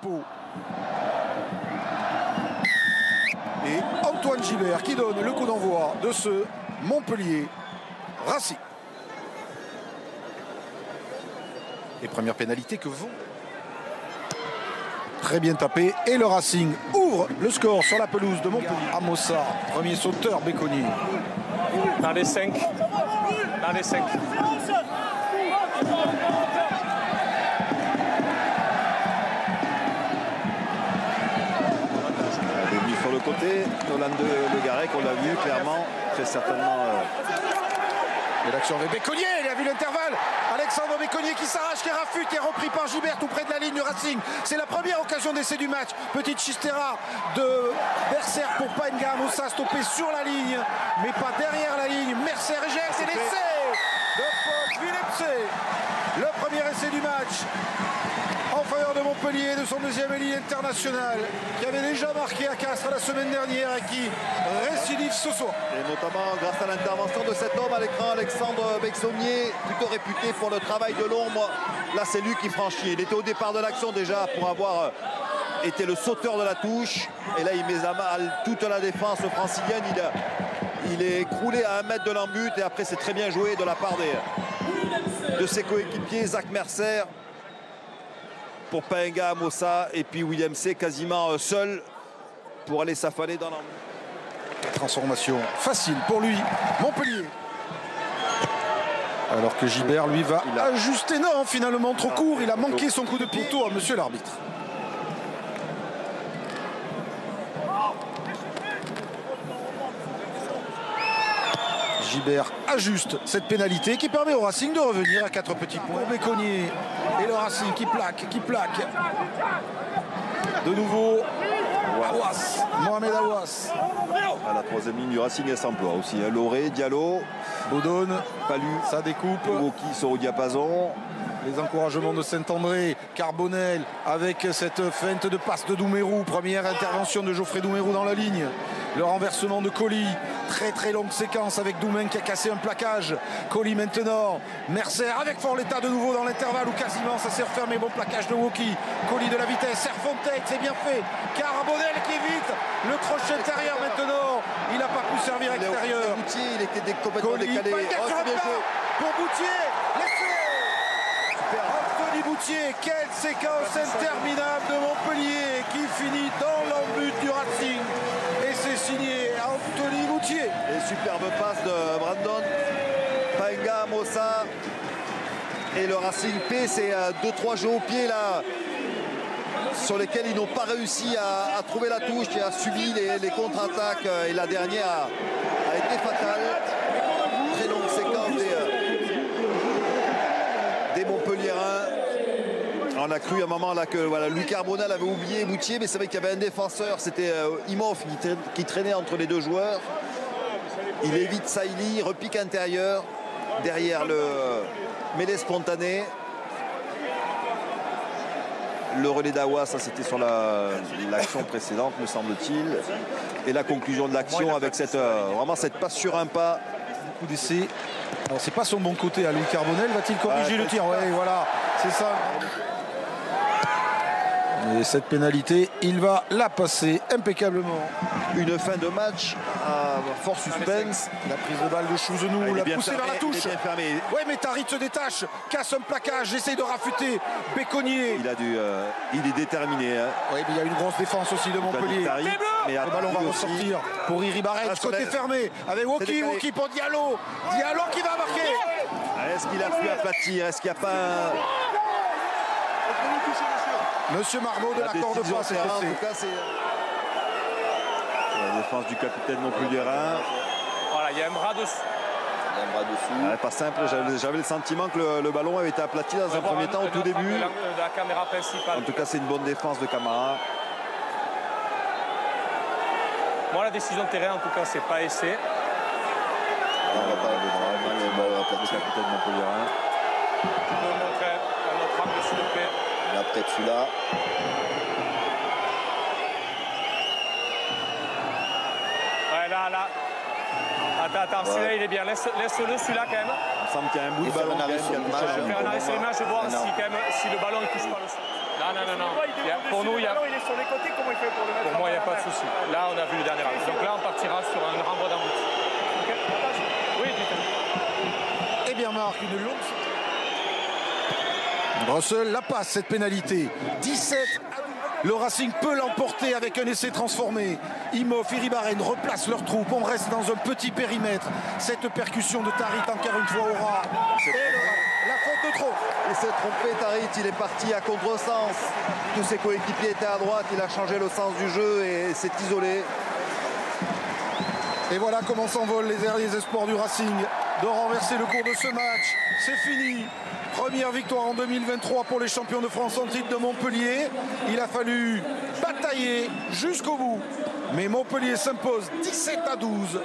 Pau. Et Antoine Gilbert qui donne le coup d'envoi de ce Montpellier Racing. Et première pénalité que vaut. Très bien tapé. Et le Racing ouvre le score sur la pelouse de Montpellier. Amossa, premier sauteur, Béconnier. Dans les 5. Dans les 5. Sur le côté, Nolan de Garec, on l'a vu clairement, très certainement. Et l'action avec Béconnier, il a vu l'intervalle. Alexandre Béconnier qui s'arrache, qui rafute, qui est repris par Gilbert tout près de la ligne du Racing. C'est la première occasion d'essai du match. Petite chistera de Mercer pour Paenga. Amossa stoppé sur la ligne, mais pas derrière la ligne. Mercer rejette, c'est l'essai de Paul Philipse. Le premier essai du match en faveur de Montpellier, de son deuxième élit international, qui avait déjà marqué à Castres la semaine dernière et qui récidive ce soir. Et notamment grâce à l'intervention de cet homme à l'écran, Alexandre Bexonnier, plutôt réputé pour le travail de l'ombre. Là, c'est lui qui franchit. Il était au départ de l'action déjà pour avoir été le sauteur de la touche. Et là, il met à mal toute la défense francilienne. Il est écroulé à 1 mètre de l'embut. Et après, c'est très bien joué de la part de ses coéquipiers, Zach Mercer, pour Paenga, Amossa, et puis William C quasiment seul pour aller s'affaler dans l'embut. Transformation facile pour lui, Montpellier. Alors que Gilbert, lui, va ajuster. Non, finalement, trop court. Il a manqué son coup de poteau à monsieur l'arbitre. Gilbert ajuste cette pénalité qui permet au Racing de revenir à 4 petits points. Béconnier et le Racing qui plaque. De nouveau, Aouas, Mohamed Aouas. À la troisième ligne du Racing, elle s'emploie aussi. Loré, Diallo, Baudonne, Palu, ça découpe. Woki sont au diapason. Les encouragements de Saint-André, Carbonel avec cette feinte de passe de Doumerou. Première intervention de Geoffrey Doumerou dans la ligne. Le renversement de Colli. Très longue séquence avec Doumen qui a cassé un plaquage. Colli maintenant. Mercer avec Forletta de nouveau dans l'intervalle ou quasiment ça s'est refermé. Bon plaquage de Woki. Colli de la vitesse. Serfontaine, c'est bien fait. Carbonel qui évite. Le crochet intérieur maintenant. Il n'a pas pu servir extérieur. Boutier, il était complètement décalé. Pour Boutier. Anthony Boutier, quelle séquence interminable de Montpellier qui finit dans l'embut du Racing. Et c'est signé Anthony Boutier. Et superbe passe de Brandon Paenga, Amossa. Et le Racing P, c'est 2-3 jeux au pied là, sur lesquels ils n'ont pas réussi à trouver la touche et a subi les contre-attaques. Et la dernière a été fatale. Très longue séquence des Montpelliérains. On a cru à un moment là que voilà, Louis Carbonel avait oublié Boutier, mais c'est vrai qu'il y avait un défenseur, c'était Imhoff qui traînait entre les deux joueurs. Il évite Saïli, repique intérieur, derrière le mêlée spontané. Le relais d'Awa, ça c'était sur l'action précédente, me semble-t-il. Et la conclusion de l'action avec vraiment cette passe sur un pas. Coup d'essai. Alors c'est pas son bon côté à Louis Carbonel. Va-t-il corriger le tir? Oui, voilà, c'est ça. Et cette pénalité, il va la passer impeccablement. Une fin de match à fort suspense. La prise de balle de Chouzenou, la poussée vers la touche. Oui, mais Tarit se détache, casse un plaquage, essaye de rafuter. Béconnier. Il est déterminé. Hein. Oui, mais il y a une grosse défense aussi de Montpellier. Mais le ballon va ressortir pour Iribarren, côté fermé, avec Woki pour Diallo. Diallo qui va marquer. Est-ce qu'il a pu aplatir? Est-ce qu'il n'y a pas un... Monsieur Marbeau de l'accord de passe. En tout cas, c'est la défense du capitaine Montpelliérain. Voilà, il y a un bras dessus. Pas simple, j'avais le sentiment que le ballon avait été aplati dans un premier temps au tout début. De la caméra principale. En tout cas, c'est une bonne défense de Camara. Moi, la décision de terrain, en tout cas, c'est pas essai. Le capitaine Montpelliérain. Tu peux montrer un autre angle, s'il te plaît. Là, peut-être celui-là. Ouais, là. Attends, celui-là, il est bien. Laisse-le, celui-là, quand même. Il me semble qu'il y a un bout de ballon. Je vais faire un arrêt sur l'image, je vais voir si le ballon ne touche pas le sol. Là, Non. Pour nous, il est sur les côtés, comment il fait pour le mettre? Pour moi, il n'y a pas de souci. Là, on a vu le dernier arrêt. Donc là, on partira sur un renvoi d'en bout. Oui, Eh bien, Marc, une longue. Russell la passe, cette pénalité. 17. Le Racing peut l'emporter avec un essai transformé. Imhoff, Iribarren replacent leurs troupes. On reste dans un petit périmètre. Cette percussion de Tharit, encore une fois, aura. La faute de trop. Il s'est trompé, Tharit. Il est parti à contresens. Tous ses coéquipiers étaient à droite. Il a changé le sens du jeu et s'est isolé. Et voilà comment s'envolent les derniers espoirs du Racing de renverser le cours de ce match. C'est fini. Première victoire en 2023 pour les champions de France en titre de Montpellier. Il a fallu batailler jusqu'au bout. Mais Montpellier s'impose 17-12